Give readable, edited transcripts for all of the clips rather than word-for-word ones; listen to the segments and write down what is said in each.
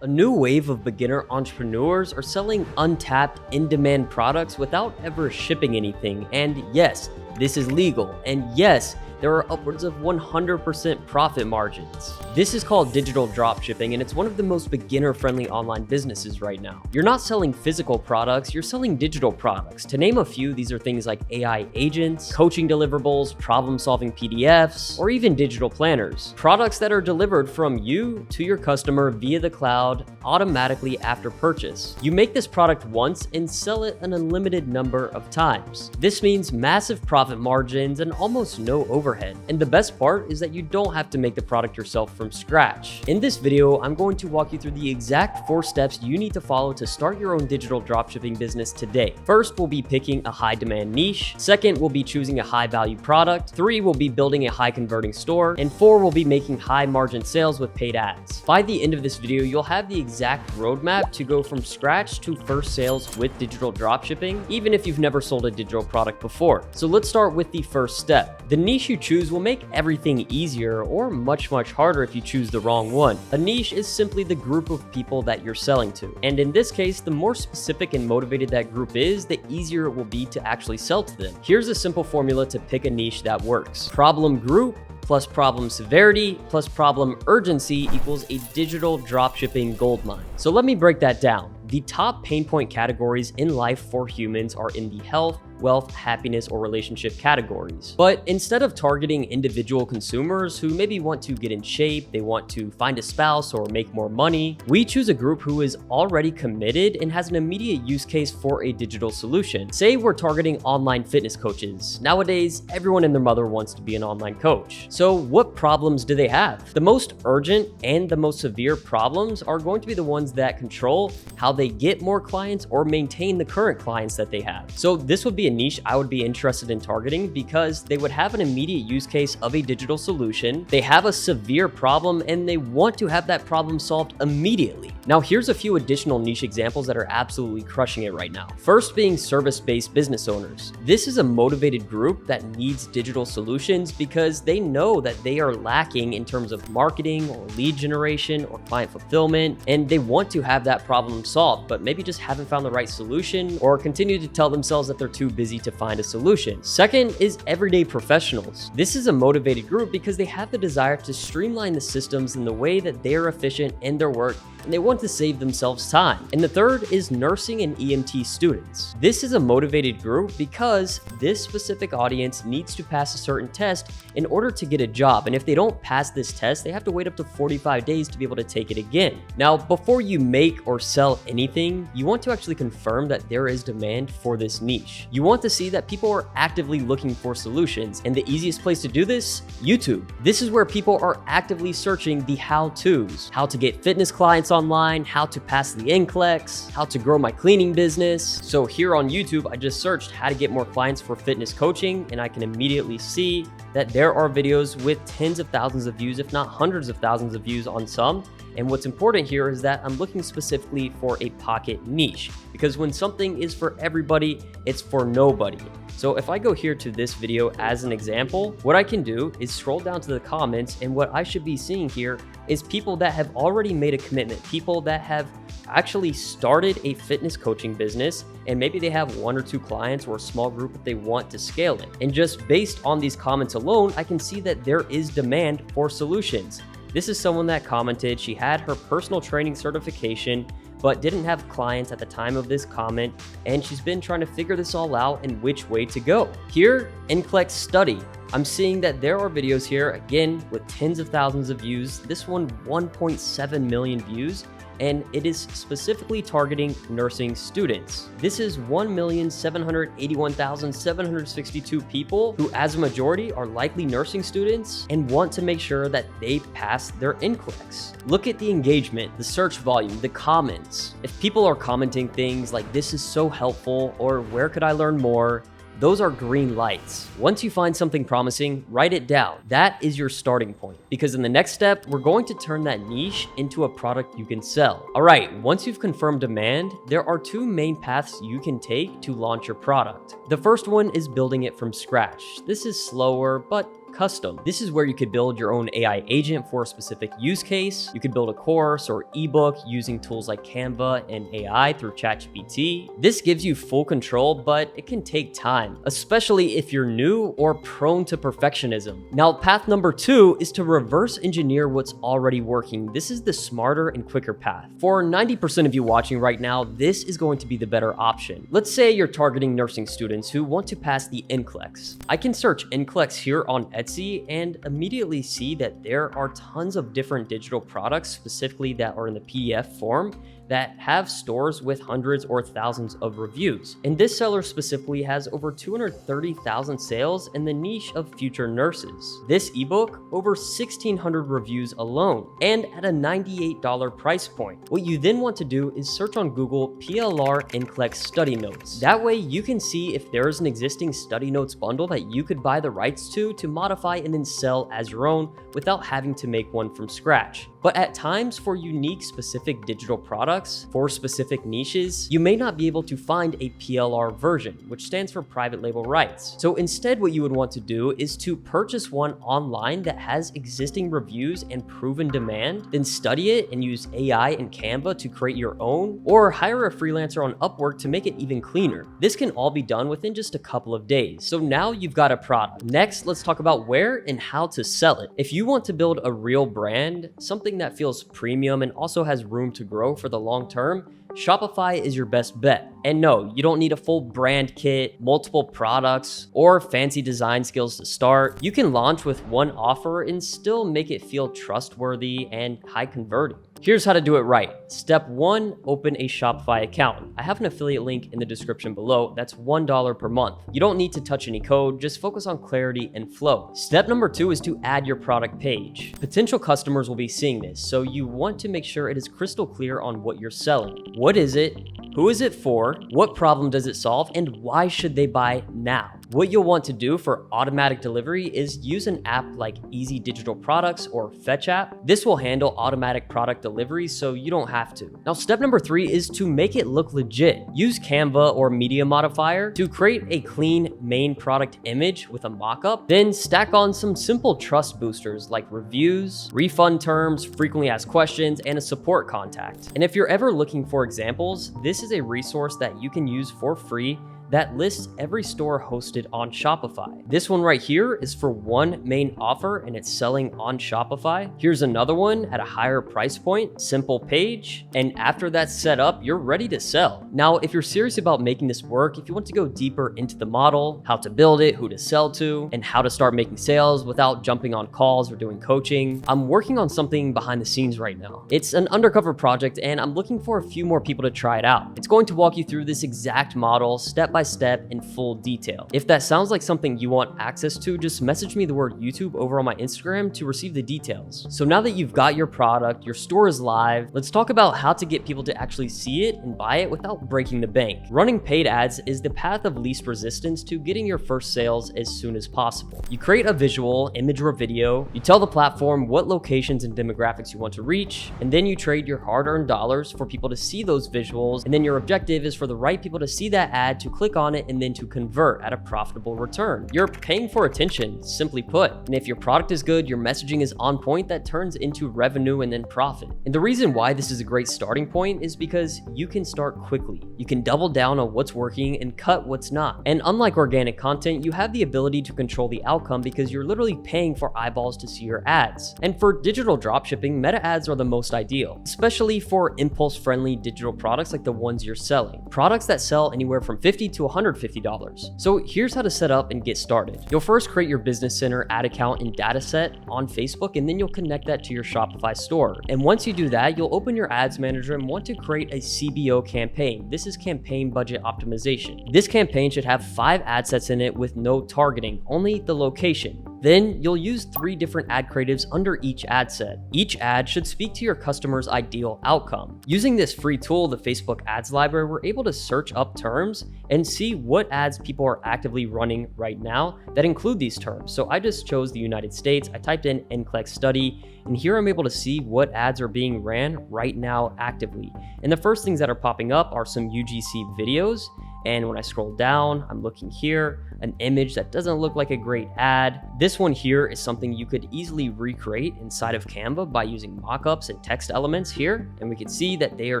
A new wave of beginner entrepreneurs are selling untapped, in-demand products without ever shipping anything. And yes, this is legal. And yes, there are upwards of 100% profit margins. This is called digital dropshipping, and it's one of the most beginner-friendly online businesses right now. You're not selling physical products, you're selling digital products. To name a few, these are things like AI agents, coaching deliverables, problem-solving PDFs, or even digital planners. Products that are delivered from you to your customer via the cloud automatically after purchase. You make this product once and sell it an unlimited number of times. This means massive profit margins and almost no overhead. And the best part is that you don't have to make the product yourself from scratch. In this video, I'm going to walk you through the exact 4 steps you need to follow to start your own digital dropshipping business today. First, we'll be picking a high demand niche. Second, we'll be choosing a high value product. 3, we'll be building a high converting store. And 4, we'll be making high margin sales with paid ads. By the end of this video, you'll have the exact roadmap to go from scratch to first sales with digital dropshipping, even if you've never sold a digital product before. So let's start with the first step. The niche you choose will make everything easier or much harder if you choose the wrong one. A niche is simply the group of people that you're selling to. And in this case, the more specific and motivated that group is, the easier it will be to actually sell to them. Here's a simple formula to pick a niche that works. Problem group plus problem severity plus problem urgency equals a digital dropshipping goldmine. So let me break that down. The top pain point categories in life for humans are in the health, wealth, happiness, or relationship categories. But instead of targeting individual consumers who maybe want to get in shape, they want to find a spouse or make more money, we choose a group who is already committed and has an immediate use case for a digital solution. Say we're targeting online fitness coaches. Nowadays, everyone and their mother wants to be an online coach. So what problems do they have? The most urgent and the most severe problems are going to be the ones that control how they get more clients or maintain the current clients that they have. So this would be a niche I would be interested in targeting because they would have an immediate use case of a digital solution, they have a severe problem, and they want to have that problem solved immediately. Now, here's a few additional niche examples that are absolutely crushing it right now. First being service-based business owners. This is a motivated group that needs digital solutions because they know that they are lacking in terms of marketing or lead generation or client fulfillment, and they want to have that problem solved, but maybe just haven't found the right solution or continue to tell themselves that they're too busy to find a solution. Second is everyday professionals. This is a motivated group because they have the desire to streamline the systems in the way that they are efficient in their work, and they want to save themselves time. And the third is nursing and EMT students. This is a motivated group because this specific audience needs to pass a certain test in order to get a job. And if they don't pass this test, they have to wait up to 45 days to be able to take it again. Now, before you make or sell anything, you want to actually confirm that there is demand for this niche. You want to see that people are actively looking for solutions. And the easiest place to do this, YouTube. This is where people are actively searching the how-tos. How to get fitness clients online, how to pass the NCLEX, how to grow my cleaning business. So here on YouTube, I just searched how to get more clients for fitness coaching, and I can immediately see that there are videos with tens of thousands of views, if not hundreds of thousands of views on some. And what's important here is that I'm looking specifically for a pocket niche, because when something is for everybody, it's for nobody. So if I go here to this video as an example, what I can do is scroll down to the comments, and what I should be seeing here is people that have already made a commitment, people that have actually started a fitness coaching business, and maybe they have 1 or 2 clients or a small group that they want to scale it. And just based on these comments alone, I can see that there is demand for solutions. This is someone that commented she had her personal training certification but didn't have clients at the time of this comment, and she's been trying to figure this all out and which way to go. Here, NCLEX study. I'm seeing that there are videos here, again, with tens of thousands of views. This one, 1.7 million views, and it is specifically targeting nursing students. This is 1,781,762 people who, as a majority, are likely nursing students and want to make sure that they pass their NCLEX. Look at the engagement, the search volume, the comments. If people are commenting things like, "This is so helpful," or "Where could I learn more?" those are green lights. Once you find something promising, write it down. That is your starting point, because in the next step, we're going to turn that niche into a product you can sell. All right, once you've confirmed demand, there are 2 main paths you can take to launch your product. The first one is building it from scratch. This is slower, but custom. This is where you could build your own AI agent for a specific use case. You could build a course or ebook using tools like Canva and AI through ChatGPT. This gives you full control, but it can take time, especially if you're new or prone to perfectionism. Now, path number 2 is to reverse engineer what's already working. This is the smarter and quicker path. For 90% of you watching right now, this is going to be the better option. Let's say you're targeting nursing students who want to pass the NCLEX. I can search NCLEX here on Etsy and immediately see that there are tons of different digital products specifically that are in the PDF form that have stores with hundreds or thousands of reviews. And this seller specifically has over 230,000 sales in the niche of future nurses. This ebook, over 1,600 reviews alone, and at a $98 price point. What you then want to do is search on Google PLR NCLEX study notes. That way you can see if there is an existing study notes bundle that you could buy the rights to modify and then sell as your own without having to make one from scratch. But at times, for unique specific digital products for specific niches, you may not be able to find a PLR version, which stands for private label rights. So instead, what you would want to do is to purchase one online that has existing reviews and proven demand, then study it and use AI and Canva to create your own, or hire a freelancer on Upwork to make it even cleaner. This can all be done within just a couple of days. So now you've got a product. Next, let's talk about where and how to sell it. If you want to build a real brand, something that feels premium and also has room to grow for the long term, Shopify is your best bet. And no, you don't need a full brand kit, multiple products, or fancy design skills to start. You can launch with one offer and still make it feel trustworthy and high converting. Here's how to do it right. Step 1, open a Shopify account. I have an affiliate link in the description below. That's $1 per month. You don't need to touch any code, just focus on clarity and flow. Step number 2 is to add your product page. Potential customers will be seeing this, so you want to make sure it is crystal clear on what you're selling. What is it? Who is it for? What problem does it solve? And why should they buy now? What you'll want to do for automatic delivery is use an app like Easy Digital Products or Fetch app. This will handle automatic product delivery so you don't have to. Now, step number 3 is to make it look legit. Use Canva or Media Modifier to create a clean main product image with a mockup. Then stack on some simple trust boosters like reviews, refund terms, frequently asked questions, and a support contact. And if you're ever looking for examples, this is a resource that you can use for free that lists every store hosted on Shopify. This one right here is for one main offer and it's selling on Shopify. Here's another one at a higher price point, simple page. And after that's set up, you're ready to sell. Now, if you're serious about making this work, if you want to go deeper into the model, how to build it, who to sell to, and how to start making sales without jumping on calls or doing coaching, I'm working on something behind the scenes right now. It's an undercover project and I'm looking for a few more people to try it out. It's going to walk you through this exact model step by step in full detail. If that sounds like something you want access to, just message me the word YouTube over on my Instagram to receive the details. So now that you've got your product, your store is live, let's talk about how to get people to actually see it and buy it without breaking the bank. Running paid ads is the path of least resistance to getting your first sales as soon as possible. You create a visual, image, or video, you tell the platform what locations and demographics you want to reach, and then you trade your hard-earned dollars for people to see those visuals, and then your objective is for the right people to see that ad, to click on it, and then to convert at a profitable return. You're paying for attention, simply put. And if your product is good, your messaging is on point, that turns into revenue and then profit. And the reason why this is a great starting point is because you can start quickly. You can double down on what's working and cut what's not. And unlike organic content, you have the ability to control the outcome because you're literally paying for eyeballs to see your ads. And for digital dropshipping, meta ads are the most ideal, especially for impulse-friendly digital products like the ones you're selling. Products that sell anywhere from $50 to $150. So here's how to set up and get started. You'll first create your business center, ad account, and data set on Facebook, and then you'll connect that to your Shopify store. And once you do that, you'll open your ads manager and want to create a CBO campaign. This is campaign budget optimization. This campaign should have 5 ad sets in it with no targeting, only the location. Then you'll use 3 different ad creatives under each ad set. Each ad should speak to your customer's ideal outcome. Using this free tool, the Facebook Ads Library, we're able to search up terms and see what ads people are actively running right now that include these terms. So I just chose the United States, I typed in NCLEX study, and here I'm able to see what ads are being ran right now actively. And the first things that are popping up are some UGC videos And when I scroll down, I'm looking here, an image that doesn't look like a great ad. This one here is something you could easily recreate inside of Canva by using mockups and text elements here. And we can see that they are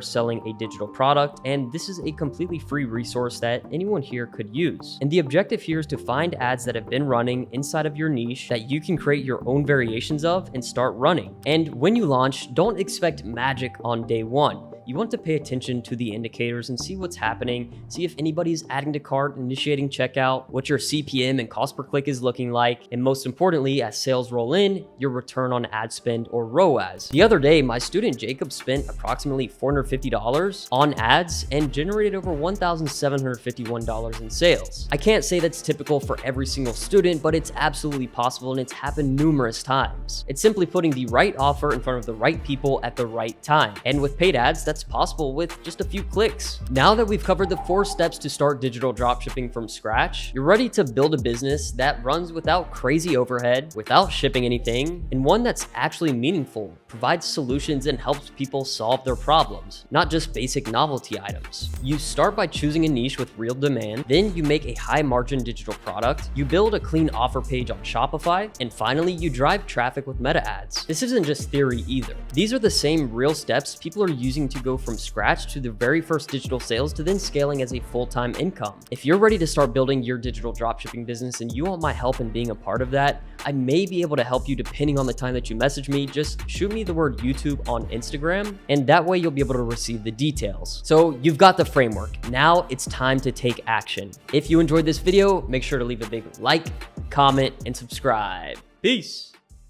selling a digital product, and this is a completely free resource that anyone here could use. And the objective here is to find ads that have been running inside of your niche that you can create your own variations of and start running. And when you launch, don't expect magic on day one. You want to pay attention to the indicators and see what's happening, see if anybody's adding to cart, initiating checkout, what your CPM and cost per click is looking like, and most importantly, as sales roll in, your return on ad spend or ROAS. The other day, my student Jacob spent approximately $450 on ads and generated over $1,751 in sales. I can't say that's typical for every single student, but it's absolutely possible and it's happened numerous times. It's simply putting the right offer in front of the right people at the right time. And with paid ads, that's possible with just a few clicks. Now that we've covered the 4 steps to start digital dropshipping from scratch, you're ready to build a business that runs without crazy overhead, without shipping anything, and one that's actually meaningful, provides solutions and helps people solve their problems, not just basic novelty items. You start by choosing a niche with real demand, then you make a high margin digital product, you build a clean offer page on Shopify, and finally you drive traffic with meta ads. This isn't just theory either. These are the same real steps people are using to go from scratch to their very first digital sales to then scaling as a full-time income. If you're ready to start building your digital dropshipping business and you want my help in being a part of that, I may be able to help you depending on the time that you message me. Just shoot me the word YouTube on Instagram, and that way you'll be able to receive the details. So you've got the framework. Now it's time to take action. If you enjoyed this video, make sure to leave a big like, comment, and subscribe. Peace.